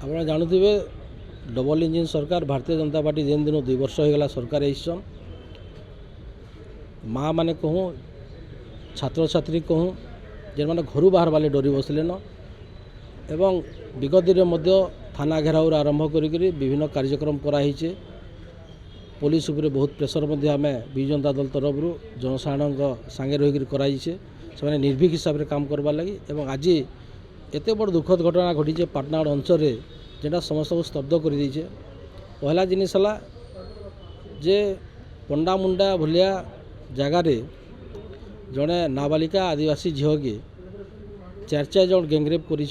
আপনারা ଜାଣୁଥିବେ double engine ସରକାର ଭାରତୀୟ ଜନତା ପାର୍ଟି ଯେନ୍ ଦିନ 2 ବର୍ଷ ହୋଇଗଲା ସରକାର ହେଇଛନ୍ ମା ମାନେ କହୁଁ ଛାତ୍ରଛାତ୍ରୀ କହୁଁ ଯେମାନେ ଘରୁ ବାହାରବାଲେ ଡରି ବସିଲେନ ଏବଂ ବିଗତ ଦିନରେ ମଧ୍ୟ ଥାନା ଘେରାଉରୁ ଆରମ୍ଭ କରିକିରି ବିଭିନ୍ନ କାର୍ଯ୍ୟକ୍ରମ କରାହେଇଛେ। पुलिस उपरे बहुत प्रेसर मध्य आम विजु जनता दल तरफ जनसाधारण सांगे रहीकि कराइछे से निर्भीक हिसाब से काम करवार लगी। आज एत बड़ दुखद घटना घटी पाटनागढ़ अंचल जेटा समस्त को स्तब्ध कर दीचे। पहला जिनिस है जे पंडा मुंडा भलिया जगार जड़े नाबालिका आदिवासी झील के 4 जन गैंगरेप कर।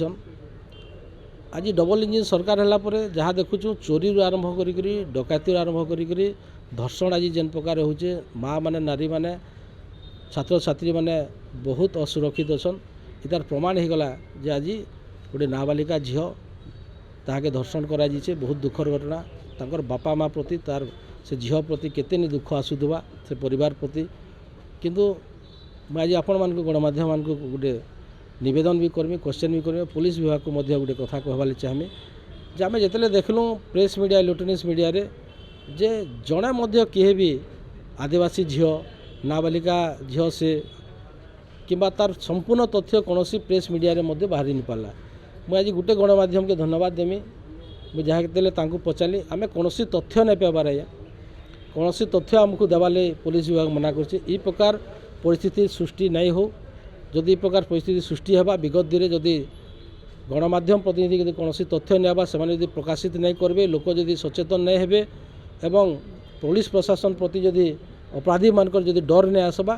आज डबल इंजिन सरकार है जहाँ देखुचु चोरी आरंभ करी डकैती आरंभ करी धर्षण आज जेन प्रकार होचे माँ माने नारी माने छात्र छात्री माने बहुत असुरक्षित अच्छा। इतार प्रमाण हो गला जे आज गोटे नाबालिका झील ताके धर्षण कराइछे। बहुत दुखर घटना तांकर बापा माँ प्रति तार से झील प्रति केते नि दुख आसुवा से परिवार प्रति। किंतु मैं आज आपण मान गणमाध्यम मान गोटे निवेदन भी करमी क्वेश्चन भी करमी पुलिस विभाग को मध्य गोटे कथा कहवाले चाहमी जे आम जिते देखलु प्रेस मीडिया इलेक्ट्रोनिक्स मीडिया रे जे जड़े मध्य किए भी आदिवासी झील नाबालिका झील से किंबा तार संपूर्ण तथ्य कौन प्रेस मीडिया रे मध्य बाहरी नहीं पाला। मुझे आज गोटे गणमाध्यम के धन्यवाद देमी मुझे जहाँ पचारि आम कौन तथ्य नहीं पाइबार आज्ञा कौन तथ्य आमको देवाले पुलिस विभाग मना कर प्रकार परिस्थिति सृष्टि नहीं हो। जदि प्रकार परिस्थिति सृष्टि होगा विगत दिन जदि गणमाध्यम प्रतिनिधि कौन तथ्य नहीं से प्रकाशित नहीं करेंगे लोक जदि सचेतन नहीं हेबे एवं पुलिस प्रशासन प्रति जदि अपराधी मानक जदि डर नहीं आसबा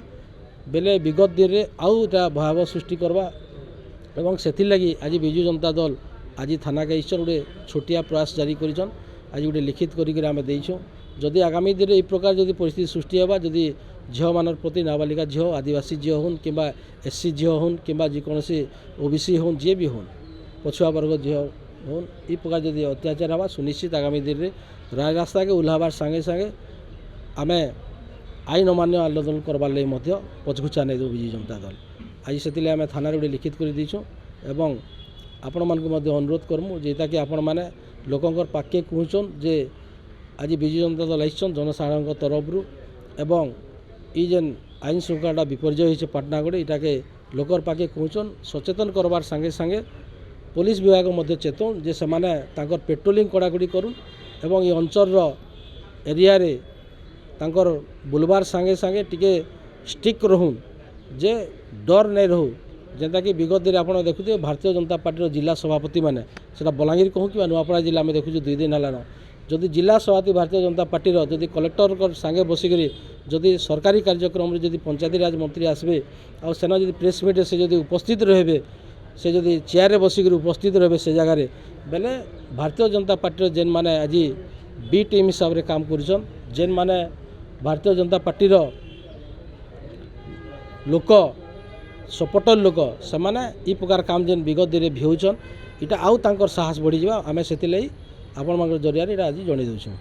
बेले विगत दिन में आउ भयावह सृष्टि करवा। एवं से लगी आज विजु जनता दल आज थाना के गोटे छोटिया प्रयास जारी कर आज गोटे लिखित करदेचु जदि आगामी दिन में प्रकार जदि परिस्थिति सृष्टि होगा जदि झील मान प्रति नाबालिका झील आदिवासी झील हूँ कि एससी झील हूँ कि जेकोसी ओबीसी हूँ जी भी हूँ पछुआ वर्ग झील हूँ ये प्रकार जदि अत्याचार हवा सुनिश्चित आगामी दिन में राय रास्ता के उल्हाबार सांगे सांगे आम आईन अमान्य आंदोलन करवार लगे पछघुचा नहीं दो विजु जनता दल आज से आम थाना गोटे लिखित कर देचु एवं आपण मान अनुरोध करमु जेटा कि आपण मैंने लोकंर पाखे कहचन जे आज विजु जनता दल आईछन जनसाधारण तरफ एवं ई जेन आईन श्रृंखला विपर्जय होइछे पाटनागढ़ इटाके लोकर पाखे कहचन सचेतन करवार संगे संगे पुलिस विभाग मध्य चेतन जे से माने तांकर पेट्रोलिंग कड़ाकड़ी करूँ एवं ये अंचल एरिया रे तांकर बुलबार संगे संगे टिके स्टिक रहूँ जे डर नहीं रहू जेनता कि विगत दिन आप देखुए भारतीय जनता पार्टी जिला सभापति मैंने से बलांगीर कहूँ कि नुआपड़ा जिला में देखु 2 दिन है जदि जिला सभापति भारतीय जनता पार्टी जदि कलेक्टर संगे बसिकी जदि सरकारी कार्यक्रम जदि पंचायती राज मंत्री आसबे और सेना जदि प्रेस मीट से जदि उपस्थित रहे से जदि चेयर बसिक उपस्थित रहे से जगार बेले भारतीय जनता पार्टी जेन माने आज बी टीम हिसाब से काम कर जेन माने भारतीय जनता पार्टी लोक सपोर्टर लोक से माने ई प्रकार काम जेन विगत दिन में भिउछन इटा आउ तांकर साहस बढ़ी जावा आमे सेति लई आपण मानकर जरिया आज जणै दउछु।